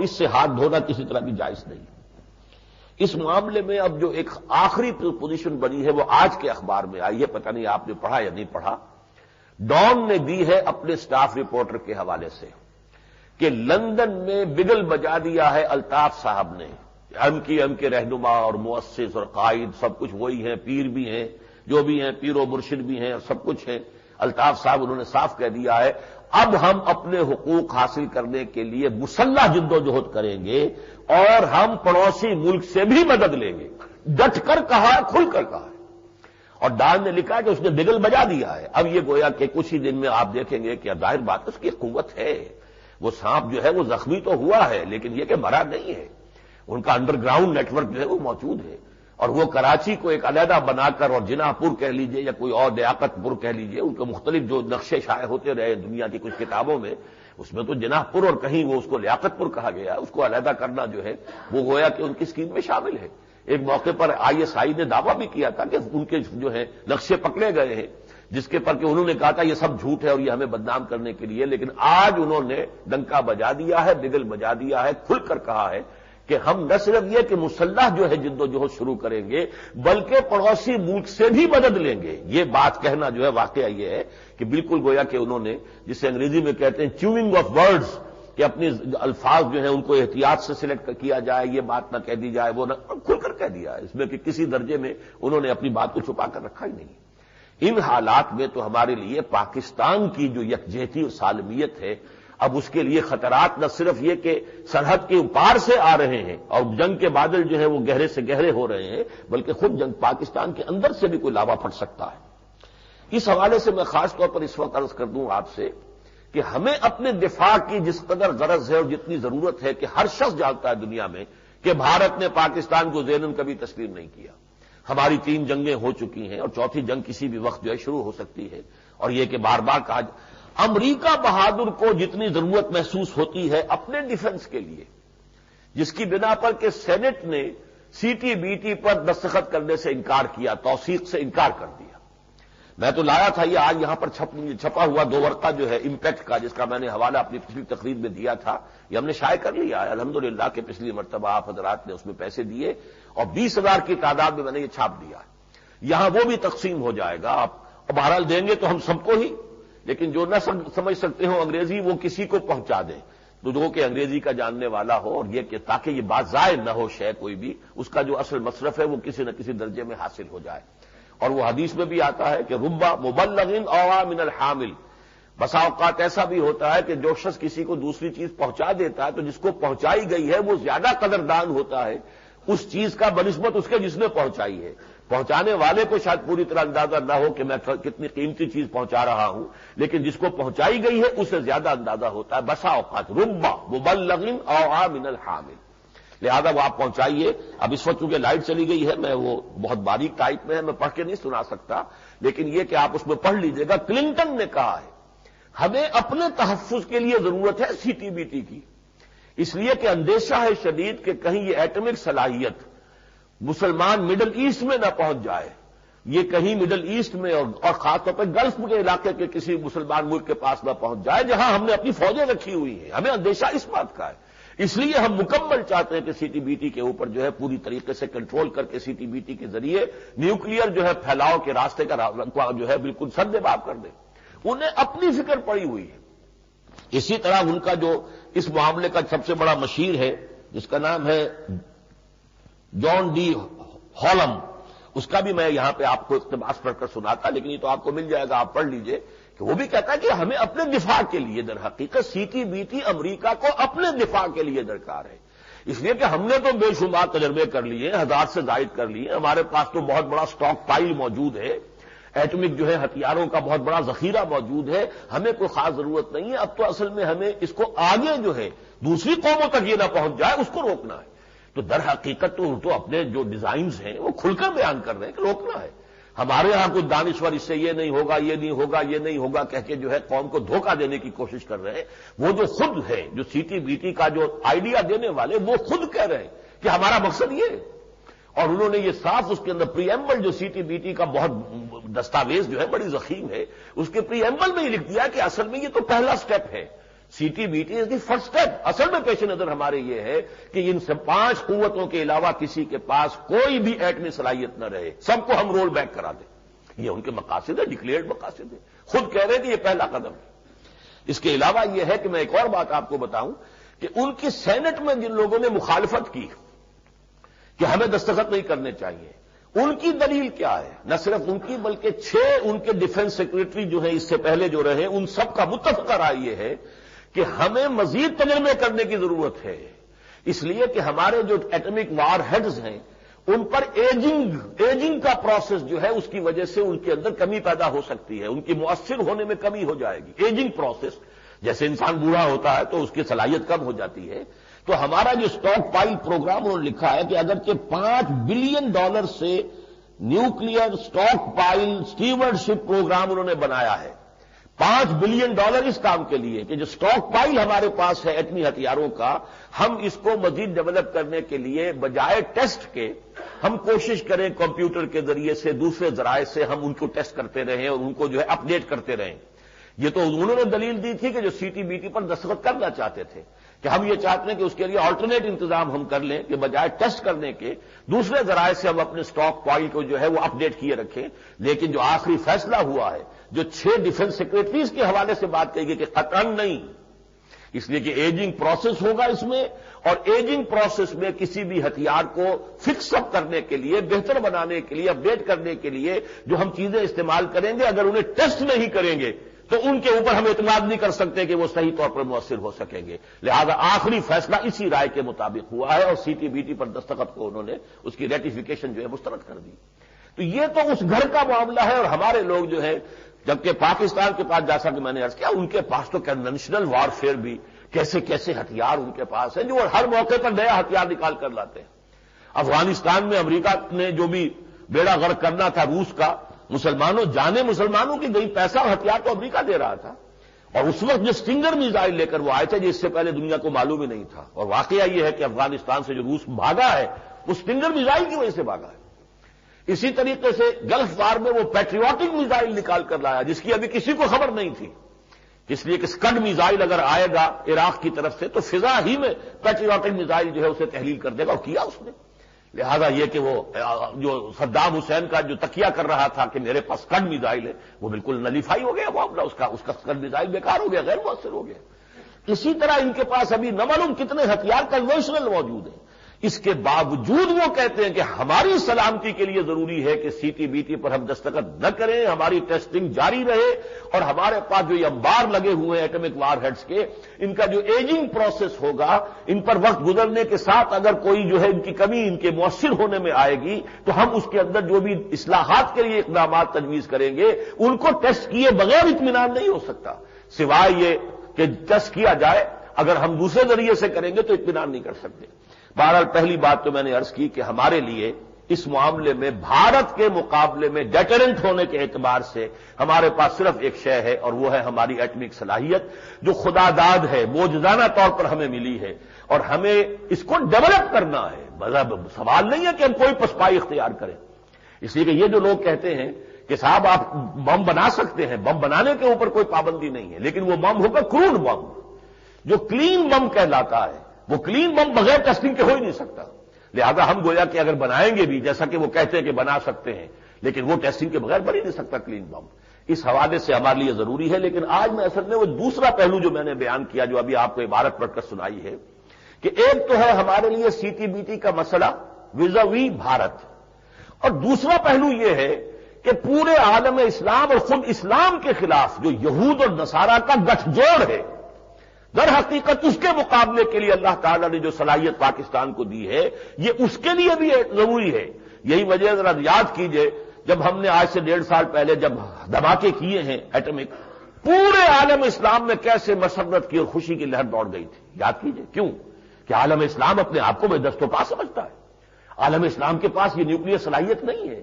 اس سے ہاتھ دھونا کسی طرح بھی جائز نہیں۔ اس معاملے میں اب جو ایک آخری پوزیشن بنی ہے وہ آج کے اخبار میں آئی ہے، پتہ نہیں آپ نے پڑھا یا نہیں پڑھا۔ ڈان نے دی ہے اپنے سٹاف رپورٹر کے حوالے سے کہ لندن میں بگل بجا دیا ہے الطاف صاحب نے۔ ایم کے رہنما اور مؤسس اور قائد سب کچھ وہی ہیں، پیر بھی ہیں، جو بھی ہیں پیر و مرشد بھی ہیں اور سب کچھ ہیں۔ الطاف صاحب انہوں نے صاف کہہ دیا ہے اب ہم اپنے حقوق حاصل کرنے کے لیے مسلح جدوجہد کریں گے اور ہم پڑوسی ملک سے بھی مدد لیں گے۔ ڈٹ کر کہا ہے، کھل کر کہا ہے۔ اور ڈان نے لکھا کہ اس نے بگل بجا دیا ہے۔ اب یہ گویا کہ کچھ ہی دن میں آپ دیکھیں گے کہ ظاہر بات اس کی قوت ہے، وہ سانپ جو ہے وہ زخمی تو ہوا ہے لیکن یہ کہ مرا نہیں ہے، ان کا انڈر گراؤنڈ نیٹ ورک جو ہے وہ موجود ہے، اور وہ کراچی کو ایک علیحدہ بنا کر اور جناح پور کہہ لیجئے یا کوئی اور لیاقت پور کہہ لیجئے، ان کے مختلف جو نقشے شائع ہوتے رہے دنیا کی کچھ کتابوں میں، اس میں تو جناح پور اور کہیں وہ اس کو لیاقت پور کہا گیا، اس کو علیحدہ کرنا جو ہے وہ گویا کہ ان کی اسکیم میں شامل ہے۔ ایک موقع پر ISI نے دعویٰ بھی کیا تھا کہ ان کے جو ہے نقشے پکڑے گئے ہیں، جس کے پر کہ انہوں نے کہا تھا یہ سب جھوٹ ہے اور یہ ہمیں بدنام کرنے کے لیے، لیکن آج انہوں نے ڈنکا بجا دیا ہے، بگل بجا دیا ہے، کھل کر کہا ہے کہ ہم نہ صرف یہ کہ مسلح جو ہے جدوجہد شروع کریں گے بلکہ پڑوسی ملک سے بھی مدد لیں گے۔ یہ بات کہنا جو ہے واقعہ یہ ہے کہ بالکل گویا کہ انہوں نے جسے انگریزی میں کہتے ہیں چیوننگ آف ورڈز، کہ اپنی الفاظ جو ہیں ان کو احتیاط سے سلیکٹ کیا جائے، یہ بات نہ کہہ دی جائے، وہ نہ کھل کر کہہ دیا ہے، اس میں کہ کسی درجے میں انہوں نے اپنی بات کو چھپا کر رکھا ہی نہیں۔ ان حالات میں تو ہمارے لیے پاکستان کی جو یکجہتی اور سالمیت ہے، اب اس کے لیے خطرات نہ صرف یہ کہ سرحد کے پار سے آ رہے ہیں اور جنگ کے بادل جو ہے وہ گہرے سے گہرے ہو رہے ہیں، بلکہ خود جنگ پاکستان کے اندر سے بھی کوئی لاوا پھٹ سکتا ہے۔ اس حوالے سے میں خاص طور پر اس وقت عرض کر دوں آپ سے کہ ہمیں اپنے دفاع کی جس قدر غرض ہے اور جتنی ضرورت ہے کہ ہر شخص جانتا ہے دنیا میں کہ بھارت نے پاکستان کو ذیلاً کبھی تسلیم نہیں کیا۔ ہماری 3 جنگیں ہو چکی ہیں اور چوتھی جنگ کسی بھی وقت جو ہے شروع ہو سکتی ہے، اور یہ کہ بار بار کہا امریکہ بہادر کو جتنی ضرورت محسوس ہوتی ہے اپنے ڈیفنس کے لیے، جس کی بنا پر کہ سینٹ نے CTBT پر دستخط کرنے سے انکار کیا، توثیق سے انکار کر دیا۔ میں تو لایا تھا یہ آج یہاں پر چھپا ہوا 2 ورقہ جو ہے امپیکٹ کا، جس کا میں نے حوالہ اپنی پچھلی تقریر میں دیا تھا، یہ ہم نے شائع کر لیا ہے الحمدللہ کہ پچھلی مرتبہ آپ حضرات نے اس میں پیسے دیے اور 20,000 کی تعداد میں نے یہ چھاپ دیا ہے۔ یہاں وہ بھی تقسیم ہو جائے گا، آپ بہرحال دیں گے تو ہم سب کو ہی، لیکن جو نہ سمجھ سکتے ہوں انگریزی وہ کسی کو پہنچا دیں، تو جو کہ انگریزی کا جاننے والا ہو، اور یہ کہ تاکہ یہ بات ضائع نہ ہو شے کوئی بھی، اس کا جو اصل مصرف ہے وہ کسی نہ کسی درجے میں حاصل ہو جائے۔ اور وہ حدیث میں بھی آتا ہے کہ ربا مبلغ اوعى من الحامل، بسا اوقات ایسا بھی ہوتا ہے کہ جو شخص کسی کو دوسری چیز پہنچا دیتا ہے تو جس کو پہنچائی گئی ہے وہ زیادہ قدردان ہوتا ہے اس چیز کا بنسبت اس کے جس نے پہنچائی ہے۔ پہنچانے والے کو شاید پوری طرح اندازہ نہ ہو کہ میں کتنی قیمتی چیز پہنچا رہا ہوں، لیکن جس کو پہنچائی گئی ہے اسے زیادہ اندازہ ہوتا ہے۔ بسا اوقات ربا مبلغ اوعى من الحامل، لہذا وہ آپ پہنچائیے۔ اب اس وقت چونکہ لائٹ چلی گئی ہے، میں وہ بہت باریک ٹائپ میں ہے، میں پڑھ کے نہیں سنا سکتا، لیکن یہ کہ آپ اس میں پڑھ لیجئے گا۔ کلنٹن نے کہا ہے ہمیں اپنے تحفظ کے لیے ضرورت ہے CTBT کی، اس لیے کہ اندیشہ ہے شدید کہ کہیں یہ ایٹمک صلاحیت مسلمان مڈل ایسٹ میں نہ پہنچ جائے، یہ کہیں مڈل ایسٹ میں اور خاص طور پر گلف کے علاقے کے کسی مسلمان ملک کے پاس نہ پہنچ جائے جہاں ہم نے اپنی فوجیں رکھی ہوئی ہیں۔ ہمیں اندیشہ اس بات کا ہے، اس لیے ہم مکمل چاہتے ہیں کہ CTBT کے اوپر جو ہے پوری طریقے سے کنٹرول کر کے CTBT کے ذریعے نیوکلیئر جو ہے پھیلاؤ کے راستے کا جو ہے بالکل سدباب کر دیں۔ انہیں اپنی فکر پڑی ہوئی ہے۔ اسی طرح ان کا جو اس معاملے کا سب سے بڑا مشیر ہے جس کا نام ہے جان ڈی ہالم، اس کا بھی میں یہاں پہ آپ کو اقتباس پڑھ کر سناتا، لیکن یہ تو آپ کو مل جائے گا، آپ پڑھ لیجئے کہ وہ بھی کہتا ہے کہ ہمیں اپنے دفاع کے لیے در حقیقت CTBT امریکہ کو اپنے دفاع کے لیے درکار ہے، اس لیے کہ ہم نے تو بے شمار تجربے کر لیے، 1000 سے زائد کر لیے، ہمارے پاس تو بہت بڑا سٹاک پائل موجود ہے، ایٹمک جو ہے ہتھیاروں کا بہت بڑا ذخیرہ موجود ہے، ہمیں کوئی خاص ضرورت نہیں ہے۔ اب تو اصل میں ہمیں اس کو آگے جو ہے دوسری قوموں تک یہ نہ پہنچ جائے اس کو روکنا ہے۔ تو در حقیقت تو اپنے جو ڈیزائنز ہیں وہ کھل کر بیان کر رہے ہیں کہ روکنا ہے۔ ہمارے ہاں کچھ دانشور اس سے یہ نہیں ہوگا، یہ نہیں ہوگا، یہ نہیں ہوگا کہہ کے جو ہے قوم کو دھوکہ دینے کی کوشش کر رہے ہیں۔ وہ جو خود ہے جو CTBT کا جو آئیڈیا دینے والے وہ خود کہہ رہے ہیں کہ ہمارا مقصد یہ ہے، اور انہوں نے یہ صاف اس کے اندر پریمبل جو CTBT کا بہت دستاویز جو ہے بڑی ضخیم ہے، اس کے پریمبل میں یہ لکھ دیا کہ اصل میں یہ تو پہلا سٹیپ ہے، C T B T is the first step. اصل میں پیش نظر ہمارے یہ ہے کہ ان سے 5 قوتوں کے علاوہ کسی کے پاس کوئی بھی ایٹمی صلاحیت نہ رہے, سب کو ہم رول بیک کرا دیں. یہ ان کے مقاصد ہے, ڈکلیئرڈ مقاصد ہے, خود کہہ رہے ہیں کہ یہ پہلا قدم ہے. اس کے علاوہ یہ ہے کہ میں ایک اور بات آپ کو بتاؤں کہ ان کی سینٹ میں جن لوگوں نے مخالفت کی کہ ہمیں دستخط نہیں کرنے چاہیے, ان کی دلیل کیا ہے؟ نہ صرف ان کی بلکہ 6 ان کے ڈیفنس سیکریٹری جو ہیں اس سے پہلے جو رہے, ان سب کا متفقہ رائے یہ ہے کہ ہمیں مزید تجربے کرنے کی ضرورت ہے. اس لیے کہ ہمارے جو ایٹمک وار ہیڈز ہیں ان پر ایجنگ کا پروسیس جو ہے اس کی وجہ سے ان کے اندر کمی پیدا ہو سکتی ہے, ان کی مؤثر ہونے میں کمی ہو جائے گی. ایجنگ پروسیس, جیسے انسان بوڑھا ہوتا ہے تو اس کی صلاحیت کم ہو جاتی ہے. تو ہمارا جو اسٹاک پائل پروگرام انہوں نے لکھا ہے کہ اگرچہ $5 بلین سے نیوکلیئر اسٹاک پائل اسٹیورڈشپ پروگرام انہوں نے بنایا ہے, $5 بلین اس کام کے لیے کہ جو اسٹاک پائل ہمارے پاس ہے ایٹمی ہتھیاروں کا, ہم اس کو مزید ڈیولپ کرنے کے لیے بجائے ٹیسٹ کے ہم کوشش کریں کمپیوٹر کے ذریعے سے, دوسرے ذرائع سے ہم ان کو ٹیسٹ کرتے رہیں اور ان کو جو ہے اپڈیٹ کرتے رہیں. یہ تو انہوں نے دلیل دی تھی کہ جو سی ٹی بی ٹی پر دستخط کرنا چاہتے تھے کہ ہم یہ چاہتے ہیں کہ اس کے لیے آلٹرنیٹ انتظام ہم کر لیں کہ بجائے ٹیسٹ کرنے کے دوسرے ذرائع سے ہم اپنے اسٹاک پائل کو جو ہے وہ اپڈیٹ کیے رکھیں. لیکن جو آخری فیصلہ ہوا ہے, جو 6 ڈیفنس سیکریٹریز کے حوالے سے بات کہی گئی کہ قطعاً نہیں, اس لیے کہ ایجنگ پروسیس ہوگا اس میں, اور ایجنگ پروسیس میں کسی بھی ہتھیار کو فکس اپ کرنے کے لیے, بہتر بنانے کے لیے, اپڈیٹ کرنے کے لیے جو ہم چیزیں استعمال کریں گے, اگر انہیں ٹیسٹ نہیں کریں گے تو ان کے اوپر ہم اعتماد نہیں کر سکتے کہ وہ صحیح طور پر مؤثر ہو سکیں گے. لہذا آخری فیصلہ اسی رائے کے مطابق ہوا ہے اور سی ٹی بی ٹی پر دستخط کو انہوں نے اس کی ریٹیفیکیشن جو ہے مسترد کر دی. تو یہ تو اس گھر کا معاملہ ہے. اور ہمارے لوگ جو ہے, جبکہ پاکستان کے پاس جیسا کہ میں نے عرض کیا, ان کے پاس تو کنونشنل وارفیئر بھی کیسے کیسے ہتھیار ان کے پاس ہیں جو ہر موقع پر نیا ہتھیار نکال کر لاتے ہیں. افغانستان میں امریکہ نے جو بھی بیڑا غرق کرنا تھا روس کا, مسلمانوں کی گئی پیسہ اور ہتھیار تو امریکہ دے رہا تھا. اور اس وقت جو اسٹنگر میزائل لے کر وہ آئے تھے جس سے پہلے دنیا کو معلوم ہی نہیں تھا. اور واقعہ یہ ہے کہ افغانستان سے جو روس بھاگا ہے وہ اسٹنگر میزائل کی وجہ سے بھاگا ہے. اسی طریقے سے گلف وار میں وہ پیٹریوٹک میزائل نکال کر لایا جس کی ابھی کسی کو خبر نہیں تھی, اس لیے کہ اسکڈ میزائل اگر آئے گا عراق کی طرف سے تو فضا ہی میں پیٹریوٹک میزائل جو ہے اسے تحلیل کر دے گا, اور کیا اس نے. لہذا یہ کہ وہ جو صدام حسین کا جو تکیہ کر رہا تھا کہ میرے پاس اسکڈ میزائل ہے, وہ بالکل نلیفائی ہو گیا معاملہ, اس کا اسکڈ میزائل بیکار ہو گیا, غیر مؤثر ہو گیا. اسی طرح ان کے پاس ابھی نہ معلوم کتنے ہتھیار کنونشنل موجود ہیں. اس کے باوجود وہ کہتے ہیں کہ ہماری سلامتی کے لیے ضروری ہے کہ سی ٹی بی ٹی پر ہم دستخط نہ کریں, ہماری ٹیسٹنگ جاری رہے, اور ہمارے پاس جو یہ انبار لگے ہوئے ہیں ایٹمک وار ہیڈز کے, ان کا جو ایجنگ پروسیس ہوگا, ان پر وقت گزرنے کے ساتھ اگر کوئی جو ہے ان کی کمی ان کے مؤثر ہونے میں آئے گی تو ہم اس کے اندر جو بھی اصلاحات کے لیے اقدامات تجویز کریں گے ان کو ٹیسٹ کیے بغیر اطمینان نہیں ہو سکتا, سوائے یہ کہ ٹیسٹ کیا جائے. اگر ہم دوسرے ذریعے سے کریں گے تو اطمینان نہیں کر سکتے. بہرحال پہلی بات تو میں نے عرض کی کہ ہمارے لیے اس معاملے میں بھارت کے مقابلے میں ڈیٹرنٹ ہونے کے اعتبار سے ہمارے پاس صرف ایک شے ہے, اور وہ ہے ہماری ایٹمک صلاحیت جو خدا داد ہے, معجزانہ طور پر ہمیں ملی ہے, اور ہمیں اس کو ڈیولپ کرنا ہے. سوال نہیں ہے کہ ہم کوئی پسپائی اختیار کریں. اس لیے کہ یہ جو لوگ کہتے ہیں کہ صاحب آپ بم بنا سکتے ہیں, بم بنانے کے اوپر کوئی پابندی نہیں ہے, لیکن وہ بم ہوگا کروڈ بم, جو کلین بم کہلاتا ہے. وہ کلین بم بغیر ٹیسٹنگ کے ہو ہی نہیں سکتا. لہذا ہم گویا کہ اگر بنائیں گے بھی, جیسا کہ وہ کہتے ہیں کہ بنا سکتے ہیں, لیکن وہ ٹیسٹنگ کے بغیر بن ہی نہیں سکتا کلین بم. اس حوالے سے ہمارے لیے ضروری ہے. لیکن آج میں اصل میں وہ دوسرا پہلو جو میں نے بیان کیا, جو ابھی آپ کو عبارت پڑھ کر سنائی ہے, کہ ایک تو ہے ہمارے لیے سی ٹی بی ٹی کا مسئلہ ویزاوی بھارت, اور دوسرا پہلو یہ ہے کہ پورے عالم اسلام اور خود اسلام کے خلاف جو یہود اور نصارہ کا گٹھ جوڑ ہے, در حقیقت اس کے مقابلے کے لیے اللہ تعالیٰ نے جو صلاحیت پاکستان کو دی ہے یہ اس کے لیے بھی ضروری ہے. یہی وجہ ذرا یاد کیجئے, جب ہم نے آج سے 1.5 سال پہلے جب دھماکے کیے ہیں ایٹمک, پورے عالم اسلام میں کیسے مسرت کی اور خوشی کی لہر دوڑ گئی تھی. یاد کیجئے, کیوں کہ عالم اسلام اپنے آپ کو بے دست و پا سمجھتا ہے. عالم اسلام کے پاس یہ نیوکلیئر صلاحیت نہیں ہے,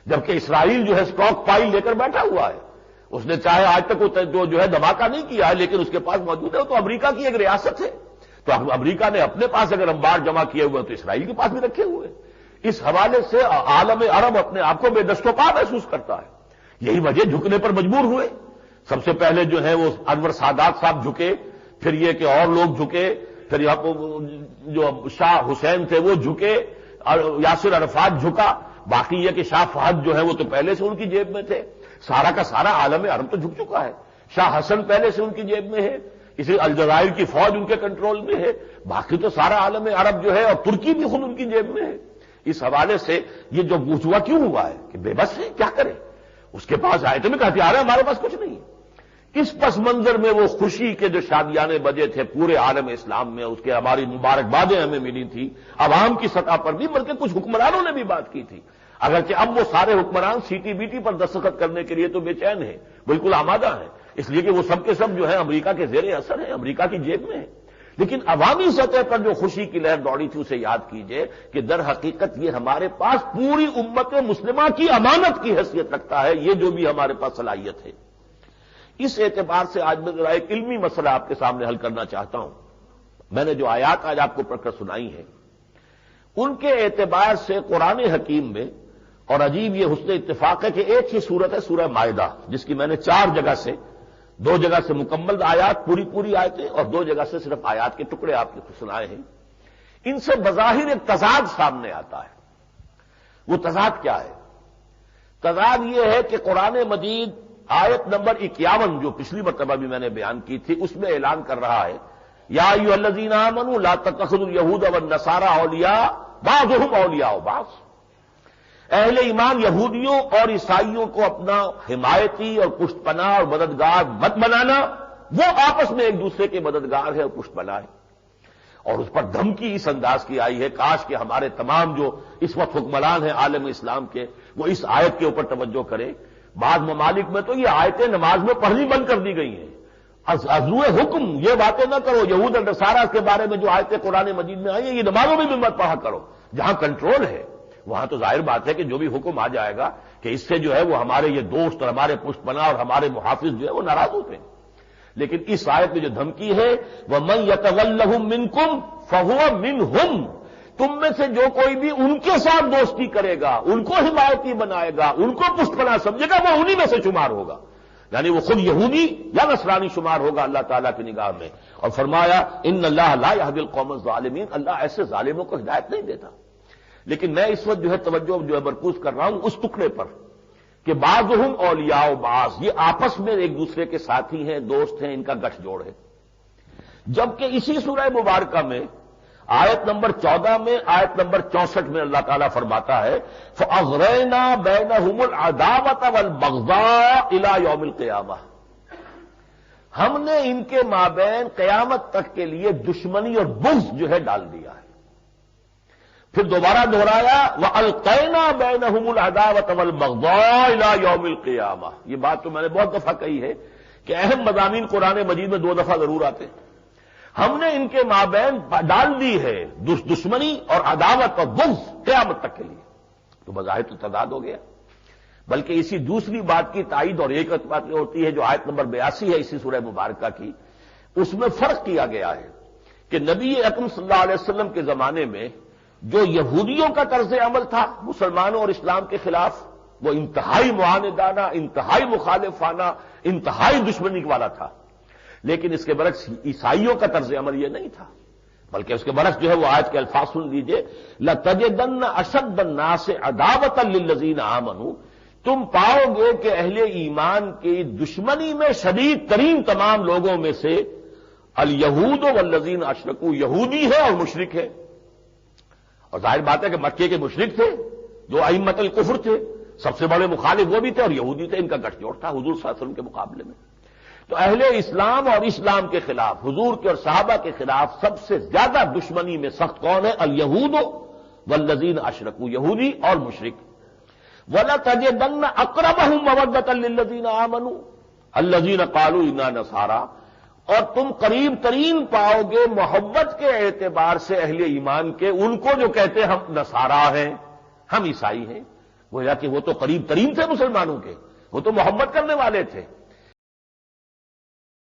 جبکہ اسرائیل جو ہے اسٹاک پائل لے کر بیٹھا ہوا ہے. اس نے چاہے آج تک جو ہے دھماکہ نہیں کیا ہے, لیکن اس کے پاس موجود ہے. وہ تو امریکہ کی ایک ریاست ہے, تو امریکہ نے اپنے پاس اگر انبار جمع کیے ہوئے تو اسرائیل کے پاس بھی رکھے ہوئے. اس حوالے سے عالم عرب اپنے آپ کو بے دست و پا محسوس کرتا ہے. یہی وجہ جھکنے پر مجبور ہوئے. سب سے پہلے جو ہے وہ انور سادات صاحب جھکے, پھر یہ کہ اور لوگ جھکے، پھر جو شاہ حسین تھے وہ جھکے، اور یاسر عرفات جھکا، باقی یہ کہ شاہ فہد جو ہے وہ تو پہلے سے ان کی جیب میں تھے، سارا کا سارا عالم عرب تو جھک چکا ہے، شاہ حسن پہلے سے ان کی جیب میں ہے، اسی الجزائر کی فوج ان کے کنٹرول میں ہے، باقی تو سارا عالم عرب جو ہے، اور ترکی بھی خود ان کی جیب میں ہے۔ اس حوالے سے یہ جو بوجھوا کیوں ہوا ہے کہ بے بس ہے، کیا کرے، اس کے پاس آئے تو میں کہتے آ رہے ہمارے پاس کچھ نہیں ہے۔ اس پس منظر میں وہ خوشی کے جو شادیانے بجے تھے پورے عالم اسلام میں، اس کے ہماری مبارکبادیں ہمیں ملی تھی عوام کی سطح پر بھی، بلکہ کچھ حکمرانوں نے بھی بات کی تھی، اگرچہ اب وہ سارے حکمران سی ٹی بی ٹی پر دستخط کرنے کے لیے تو بے چین ہیں، بالکل آمادہ ہیں، اس لیے کہ وہ سب کے سب جو ہے امریکہ کے زیر اثر ہیں، امریکہ کی جیب میں ہے، لیکن عوامی سطح پر جو خوشی کی لہر دوڑی تھی اسے یاد کیجئے کہ در حقیقت یہ ہمارے پاس پوری امت مسلمہ کی امانت کی حیثیت رکھتا ہے، یہ جو بھی ہمارے پاس صلاحیت ہے۔ اس اعتبار سے آج میں ذرا ایک علمی مسئلہ آپ کے سامنے حل کرنا چاہتا ہوں۔ میں نے جو آیات آج آپ کو پڑھ کر سنائی ہیں ان کے اعتبار سے قرآن حکیم میں، اور عجیب یہ حسن اتفاق ہے کہ ایک ہی سورت ہے سورہ مائدہ، جس کی میں نے 4 جگہ سے، 2 جگہ سے مکمل آیات پوری آیتیں اور 2 جگہ سے صرف آیات کے ٹکڑے آپ کو سنائے ہیں، ان سے بظاہر ایک تضاد سامنے آتا ہے۔ وہ تضاد کیا ہے؟ تضاد یہ ہے کہ قرآن مجید آیت نمبر 51 جو پچھلی مرتبہ بھی میں نے بیان کی تھی، اس میں اعلان کر رہا ہے یا ایھا الذین آمنوا لا تتخذوا اليہود والنصارى اولیاء بعضهم اولیاء بعض، اہل ایمان یہودیوں اور عیسائیوں کو اپنا حمایتی اور پشت پناہ اور مددگار مت بنانا، وہ آپس میں ایک دوسرے کے مددگار ہے اور پشت پناہ ہے، اور اس پر دھمکی اس انداز کی آئی ہے، کاش کہ ہمارے تمام جو اس وقت حکمران ہیں عالم اسلام کے وہ اس آیت کے اوپر توجہ کریں۔ بعض ممالک میں تو یہ آیتیں نماز میں پڑھنی بند کر دی گئی ہیں، عضو حکم یہ باتیں نہ کرو، یہود اور نصارہ کے بارے میں جو آیتیں قرآن مجید میں آئی ہیں یہ نمازوں میں بھی مت پڑھا کرو۔ جہاں کنٹرول ہے وہاں تو ظاہر بات ہے کہ جو بھی حکم آ جائے گا کہ اس سے جو ہے وہ ہمارے یہ دوست اور ہمارے پشت پناہ اور ہمارے محافظ جو ہے وہ ناراض ہوتے ہیں، لیکن اس آیت میں جو دھمکی ہے وَمَن يَتَوَلَّهُم مِّنكُمْ فَهُوَ مِنْهُمْ، تم میں سے جو کوئی بھی ان کے ساتھ دوستی کرے گا، ان کو حمایتی بنائے گا، ان کو پشت پناہ سمجھے گا، وہ انہی میں سے شمار ہوگا، یعنی وہ خود یہودی یا نصرانی شمار ہوگا اللہ تعالیٰ کی نگاہ میں۔ اور فرمایا ان اللہ لا يهدي القوم الظالمین، اللہ ایسے ظالموں کو ہدایت نہیں دیتا۔ لیکن میں اس وقت جو ہے توجہ جو ہے مرکوز کر رہا ہوں اس ٹکڑے پر کہ بعضهم اولیاء بعض، یہ آپس میں ایک دوسرے کے ساتھی ہیں، دوست ہیں، ان کا گٹھ جوڑ ہے، جبکہ اسی سورہ مبارکہ میں آیت نمبر 14 میں، آیت نمبر 64 میں اللہ تعالیٰ فرماتا ہے فَأَغْرَيْنَا بَيْنَهُمُ الْعَدَاوَةَ وَالْبَغْضَاءَ إِلَىٰ يَوْمِ الْقِيَامَةِ، ہم نے ان کے مابین قیامت تک کے لیے دشمنی اور بغض جو ہے ڈال دیا ہے۔ پھر دوبارہ دہرایا وَأَلْقَيْنَا بَيْنَهُمُ الْعَدَاوَةَ وَالْبَغْضَاءَ إِلَىٰ يَوْمِ الْقِيَامَةِ، یہ بات تو میں نے بہت دفعہ کہی ہے کہ اہم مضامین قرآن مجید میں 2 دفعہ ضرور آتے ہیں۔ ہم نے ان کے مابین ڈال دی ہے دشمنی اور عداوت اور بغض قیامت تک کے لیے، تو بظاہر تو تضاد ہو گیا، بلکہ اسی دوسری بات کی تائید اور ایک بات ہوتی ہے جو آیت نمبر 82 ہے اسی سورہ مبارکہ کی، اس میں فرق کیا گیا ہے کہ نبی اکرم صلی اللہ علیہ وسلم کے زمانے میں جو یہودیوں کا طرز عمل تھا مسلمانوں اور اسلام کے خلاف، وہ انتہائی معاندانہ، انتہائی مخالفانہ، انتہائی دشمنی والا تھا، لیکن اس کے برعکس عیسائیوں کا طرز عمل یہ نہیں تھا، بلکہ اس کے برعکس جو ہے وہ آیت کے الفاظ سن لیجئے لَتَجِدَنَّ أَشَدَّ النَّاسِ عَدَاوَةً لِّلَّذِينَ آمَنُوا، تم پاؤ گے کہ اہل ایمان کی دشمنی میں شدید ترین تمام لوگوں میں سے الیہود والذین اشرکوا، یہودی ہے اور مشرک ہے، اور ظاہر بات ہے کہ مکے کے مشرک تھے جو ائمۃ الکفر تھے، سب سے بڑے مخالف وہ بھی تھے اور یہودی تھے، ان کا گٹھ جوڑ تھا حضور صلی اللہ علیہ وسلم کے مقابلے میں۔ تو اہل اسلام اور اسلام کے خلاف، حضور کے اور صحابہ کے خلاف سب سے زیادہ دشمنی میں سخت کون ہے؟ الیہود والذین اشرکوا، یہودی اور مشرک۔ وَلَتَجِدَنَّ أَقْرَبَهُم مَّوَدَّةً لِّلَّذِينَ آمَنُوا الَّذِينَ قَالُوا إِنَّا نَصَارَىٰ، اور تم قریب ترین پاؤ گے محبت کے اعتبار سے اہل ایمان کے ان کو جو کہتے ہیں ہم نصارہ ہیں، ہم عیسائی ہیں، گویا کہ وہ تو قریب ترین تھے مسلمانوں کے، وہ تو محبت کرنے والے تھے،